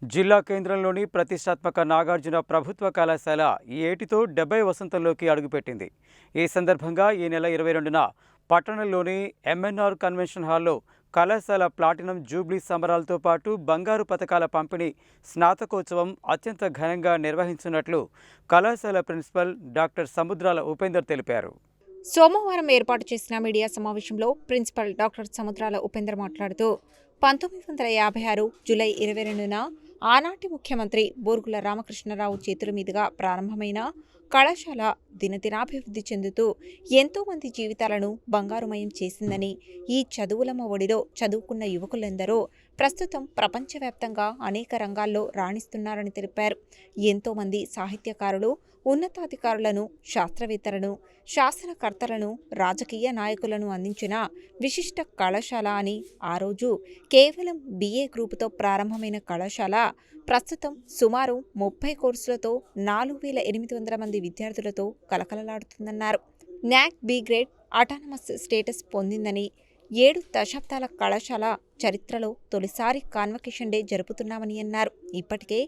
జిల్లా కేంద్రంలోని ప్రతిష్టాత్మక నాగార్జున ప్రభుత్వ కళాశాల ఈ ఏటితో 70 వసంతంలోకి అడుగుపెట్టింది. ఈ సందర్భంగా ఈ నెల 22న పట్టణంలోని ఎంఎన్ఆర్ కన్వెన్షన్ హాల్లో కళాశాల ప్లాటినం జూబ్లీ సంబరాలతో పాటు బంగారు పతకాల పంపిణీ స్నాతకోత్సవం అత్యంత ఘనంగా నిర్వహించినట్లు కళాశాల ప్రిన్సిపల్ డాక్టర్ సముద్రాల ఉపేందర్ తెలిపారు. సోమవారం ఏర్పాటు చేసిన మీడియా సమావేశంలో ప్రిన్సిపల్ డాక్టర్ సముద్రాల ఉపేందర్ మాట్లాడుతూ 1956 జూలై 22న ఆనాటి ముఖ్యమంత్రి బూర్గుల రామకృష్ణరావు చేతుల మీదుగా ప్రారంభమైన కళాశాల దినదినాభివృద్ధి చెందుతూ ఎంతోమంది జీవితాలను బంగారుమయం చేసిందని, ఈ చదువులమ్మ ఒడిలో చదువుకున్న యువకులందరూ ప్రస్తుతం ప్రపంచవ్యాప్తంగా అనేక రంగాల్లో రాణిస్తున్నారని తెలిపారు. ఎంతోమంది సాహిత్యకారులు, ఉన్నతాధికారులను, శాస్త్రవేత్తలను, శాసనకర్తలను, రాజకీయ నాయకులను అందించిన విశిష్ట కళాశాల అని, ఆ రోజు కేవలం BA గ్రూపుతో ప్రారంభమైన కళాశాల ప్రస్తుతం సుమారు 30 కోర్సులతో 4800 మంది విద్యార్థులతో కలకలలాడుతుందన్నారు. NAC B grade autonomous status పొందిందని, 7 దశాబ్దాల కళాశాల చరిత్రలో తొలిసారి కాన్వకేషన్ డే జరుపుతున్నామని అన్నారు. ఇప్పటికే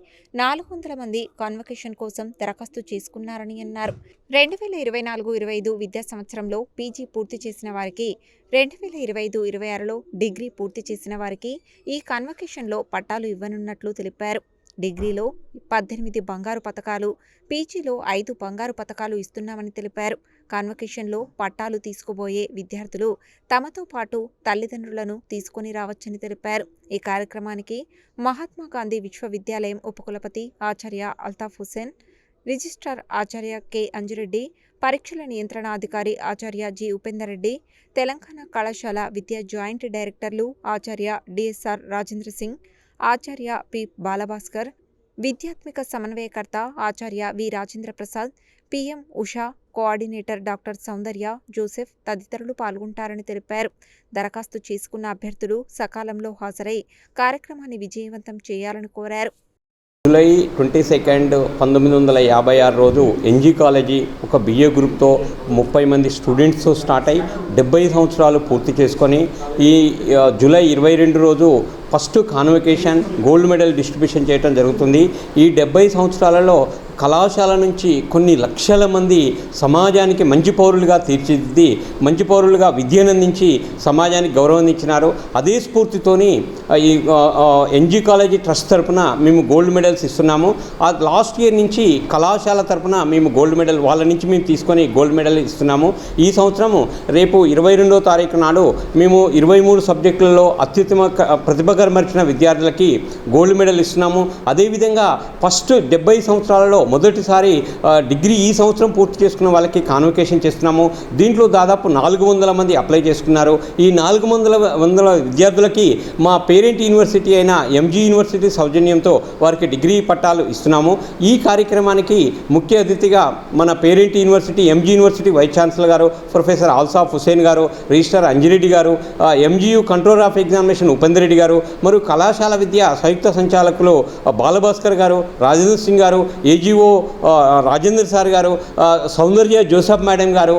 400 మంది కాన్వకేషన్ కోసం దరఖాస్తు చేసుకున్నారని అన్నారు. 2024-25 విద్యా సంవత్సరంలో PG పూర్తి చేసిన వారికి, 2025-26లో డిగ్రీ పూర్తి చేసిన వారికి ఈ కాన్వకేషన్లో పట్టాలు ఇవ్వనున్నట్లు తెలిపారు. డిగ్రీలో 18 బంగారు పతకాలు, PGలో 5 బంగారు పతకాలు ఇస్తున్నామని తెలిపారు. కాన్వకేషన్లో పట్టాలు తీసుకుపోయే విద్యార్థులు తమతో పాటు తల్లిదండ్రులను తీసుకుని రావచ్చని తెలిపారు. ఈ కార్యక్రమానికి మహాత్మా గాంధీ విశ్వవిద్యాలయం ఉపకులపతి ఆచార్య అల్తాఫ్ హుసేన్, రిజిస్ట్రార్ ఆచార్య K అంజిరెడ్డి, పరీక్షల నియంత్రణాధికారి ఆచార్య G ఉపేందర్ రెడ్డి, తెలంగాణ కళాశాల విద్యా జాయింట్ డైరెక్టర్లు ఆచార్య DSR రాజేంద్ర సింగ్, ఆచార్య P బాలభాస్కర్, విద్యాత్మిక సమన్వయకర్త Acharya V Rajendra Prasad, PM Usha, coordinator doctor Soundarya, Joseph తదితరులు పాల్గొంటారని తెలిపారు. దరఖాస్తు చేసుకున్న అభ్యర్థులు సకాలంలో హాజరై కార్యక్రమాన్ని విజయవంతం చేయాలని కోరారు. జూలై 22, 1956 రోజు NG కాలేజీ ఒక BA గ్రూప్తో 30 మంది స్టూడెంట్స్ స్టార్ట్ అయ్యి 70 సంవత్సరాలు పూర్తి చేసుకొని ఈ జూలై 22 రోజు first convocation gold medal distribution చేయడం జరుగుతుంది. ఈ 70 సంవత్సరాలలో కళాశాల నుంచి కొన్ని లక్షల మంది సమాజానికి మంచి పౌరులుగా తీర్చిదిద్ది, మంచి పౌరులుగా విద్యనందించి సమాజానికి గౌరవం ఇచ్చినారు. అదే స్ఫూర్తితోని ఈ NG కాలేజీ ట్రస్ట్ తరఫున మేము గోల్డ్ మెడల్స్ ఇస్తున్నాము. ఆ లాస్ట్ ఇయర్ నుంచి కళాశాల తరఫున మేము గోల్డ్ మెడల్ వాళ్ళ నుంచి మేము తీసుకొని గోల్డ్ మెడల్ ఇస్తున్నాము. ఈ సంవత్సరము రేపు 22వ తారీఖు నాడు మేము 23 సబ్జెక్టులలో అత్యుత్తమ ప్రతిభ కనబరిచిన విద్యార్థులకి గోల్డ్ మెడల్ ఇస్తున్నాము. అదేవిధంగా ఫస్ట్ 70 సంవత్సరాలలో మొదటిసారి డిగ్రీ ఈ సంవత్సరం పూర్తి చేసుకున్న వాళ్ళకి కాన్వకేషన్ చేస్తున్నాము. దీంట్లో దాదాపు 400 మంది అప్లై చేసుకున్నారు. ఈ 400 విద్యార్థులకి మా పేరెంట్ యూనివర్సిటీ అయిన MG యూనివర్సిటీ సౌజన్యంతో వారికి డిగ్రీ పట్టాలు ఇస్తున్నాము. ఈ కార్యక్రమానికి ముఖ్య అతిథిగా మన parent university MG university vice chancellor గారు ప్రొఫెసర్ అల్తాఫ్ హుసేన్ గారు, రిజిస్ట్రార్ అంజిరెడ్డి గారు, MGU controller of examination Upender Reddy గారు, మరియు కళాశాల విద్య సంయుక్త సంచాలకులు బాలభాస్కర్ గారు, రాజేంద్ర సింగ్ గారు, AGO రాజేంద్ర సార్ గారు, సౌందర్య జోసెఫ్ మేడం గారు,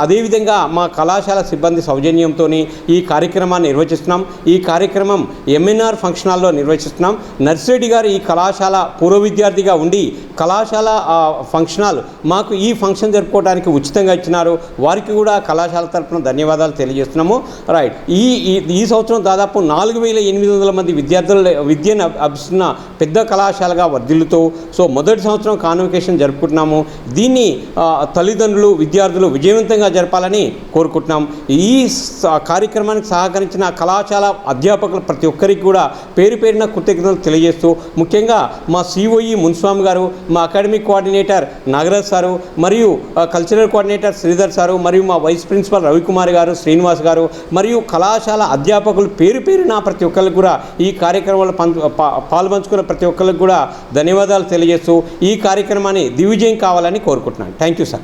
అదేవిధంగా మా కళాశాల సిబ్బంది సౌజన్యంతో ఈ కార్యక్రమాన్ని నిర్వహిస్తున్నాం. ఈ కార్యక్రమం MNR ఫంక్షన్ హాల్లో నిర్వహిస్తున్నాం. నర్సిరెడ్డి గారు ఈ కళాశాల పూర్వ విద్యార్థిగా ఉండి కళాశాల ఫంక్షన్ హాల్ మాకు ఈ ఫంక్షన్ జరుపుకోవడానికి ఉచితంగా ఇచ్చినారు. వారికి కూడా కళాశాల తరఫున ధన్యవాదాలు తెలియజేస్తున్నాము. రైట్, ఈ సంవత్సరం దాదాపు 4800 మంది విద్యను అభ్యసిస్తున్న పెద్ద కళాశాలగా వర్ధిల్లుతూ మొదటి సంవత్సరం కాన్వకేషన్ జరుపుకుంటున్నాము. దీన్ని తల్లిదండ్రులు, విద్యార్థులు విజయవంతంగా జరపాలని కోరుకుంటున్నాం. ఈ కార్యక్రమానికి సహకరించిన కళాశాల అధ్యాపకులు ప్రతి ఒక్కరికి కూడా పేరు పేరున కృతజ్ఞతలు తెలియజేస్తూ, ముఖ్యంగా మా COE మున్స్వామి గారు, మా అకాడమిక్ కోఆర్డినేటర్ నాగరాజ్ సారు, మరియు కల్చరల్ కోఆర్డినేటర్ శ్రీధర్ సారు, మరియు మా వైస్ ప్రిన్సిపల్ రవికుమార్ గారు, శ్రీనివాస్ గారు, మరియు కళాశాల అధ్యాపకులు పేరు పేరున ప్రతి ఒక్కరికి కూడా ఈ కార్యక్రమంలో పాల్పంచుకున్న ప్రతి ఒక్కరికి కూడా ధన్యవాదాలు తెలియజేస్తూ ఈ కార్యక్రమాన్ని దిగ్విజయం కావాలని కోరుకుంటున్నాను. Thank you sir.